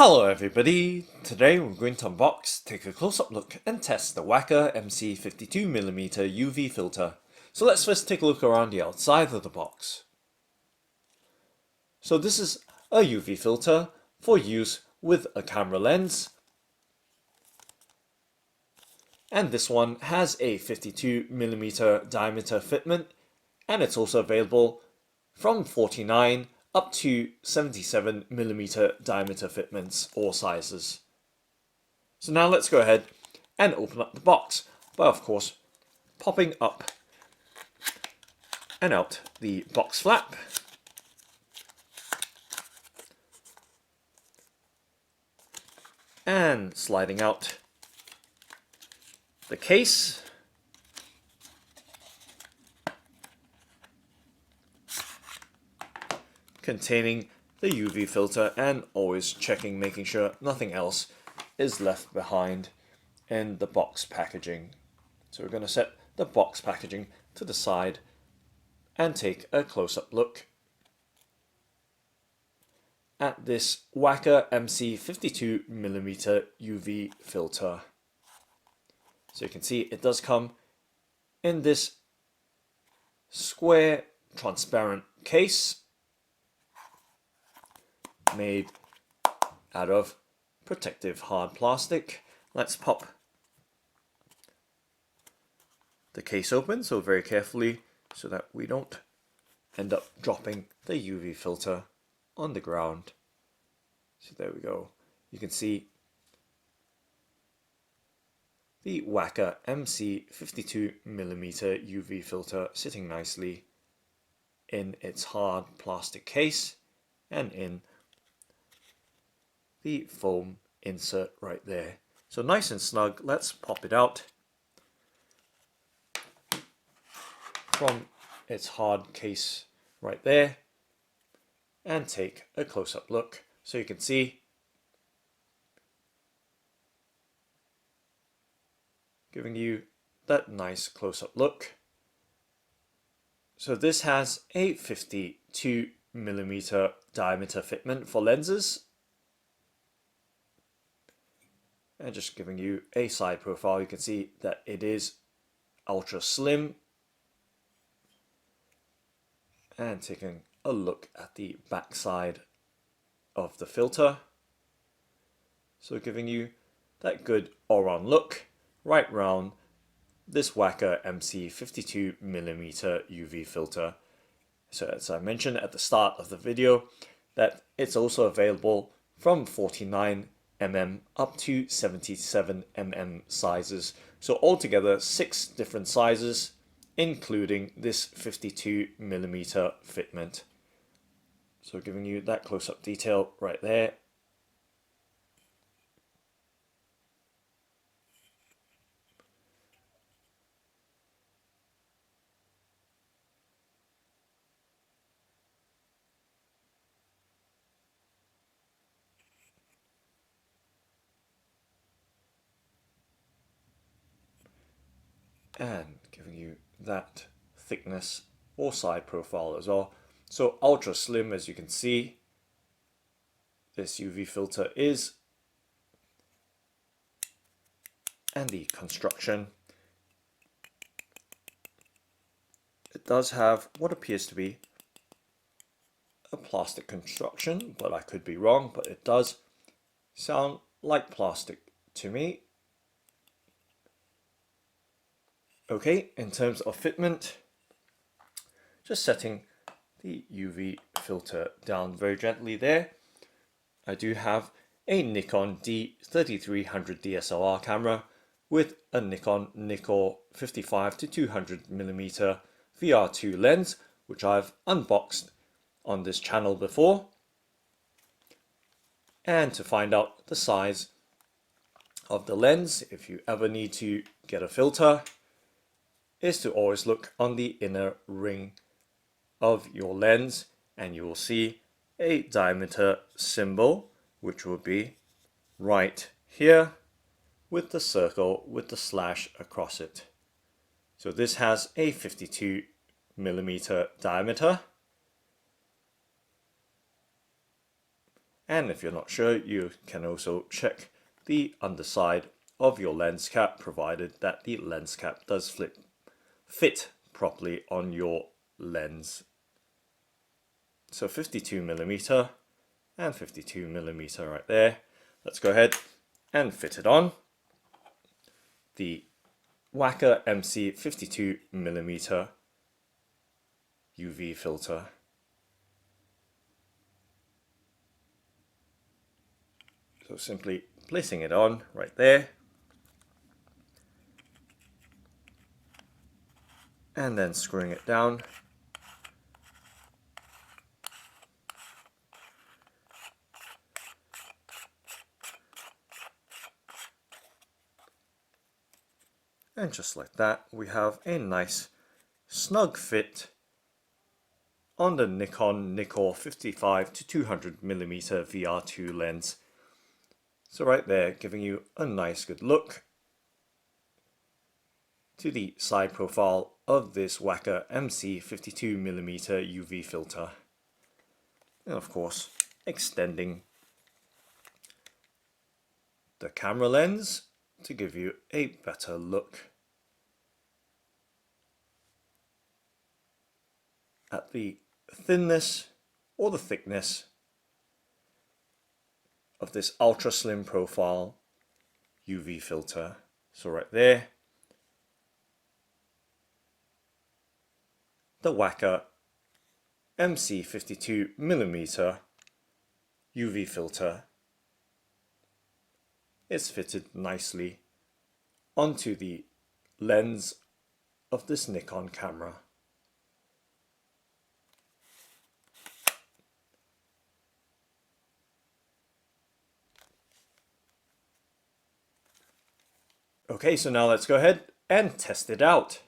Hello everybody! Today we're going to unbox, take a close-up look and test the Waka MC 52mm UV filter. So let's first take a look around the outside of the box. So this is a UV filter for use with a camera lens. And this one has a 52mm diameter fitment, and it's also available from 49 up to 77mm diameter fitments or sizes. So now let's go ahead and open up the box by, of course, popping up and out the box flap. And sliding out the case. Containing the UV filter, and always checking, making sure nothing else is left behind in the box packaging. So we're going to set the box packaging to the side and take a close-up look at this Waka MC 52mm UV filter. So you can see it does come in this square transparent case made out of protective hard plastic. Let's pop the case open so very carefully so that we don't end up dropping the UV filter on the ground. So there we go. You can see the Waka MC 52mm UV filter sitting nicely in its hard plastic case and in the foam insert right there. So nice and snug. Let's pop it out from its hard case right there and take a close-up look so you can see, giving you that nice close-up look. So this has a 52mm diameter fitment for lenses. And just giving you a side profile, you can see that it is ultra slim. And taking a look at the back side of the filter. So giving you that good all-round look right round this Waka MC 52mm UV filter. So as I mentioned at the start of the video, that it's also available from 49mm up to 77mm sizes. So altogether 6 different sizes, including this 52mm fitment. So giving you that close-up detail right there. And giving you that thickness or side profile as well. So ultra slim, as you can see, this UV filter is. And the construction, it does have what appears to be a plastic construction, but I could be wrong, but it does sound like plastic to me. Okay, in terms of fitment, just setting the UV filter down very gently there. I do have a Nikon D3300 DSLR camera with a Nikon 55 to 200mm VR2 lens, which I've unboxed on this channel before. And to find out the size of the lens, if you ever need to get a filter, is to always look on the inner ring of your lens, and you will see a diameter symbol, which will be right here with the circle with the slash across it. So this has a 52mm diameter, And if you're not sure, you can also check the underside of your lens cap, provided that the lens cap does fit properly on your lens. So 52mm and 52mm right there. Let's go ahead and fit it on. The Waka MC 52mm UV filter. So simply placing it on right there, and then screwing it down. And just like that, we have a nice snug fit on the Nikon 55 to 200mm VR2 lens. So right there, giving you a nice good look to the side profile of this Waka MC 52mm UV filter. And of course, extending the camera lens to give you a better look at the thinness or the thickness of this ultra slim profile UV filter. So right there, the Waka MC 52mm UV filter is fitted nicely onto the lens of this Nikon camera. Okay, so now let's go ahead and test it out.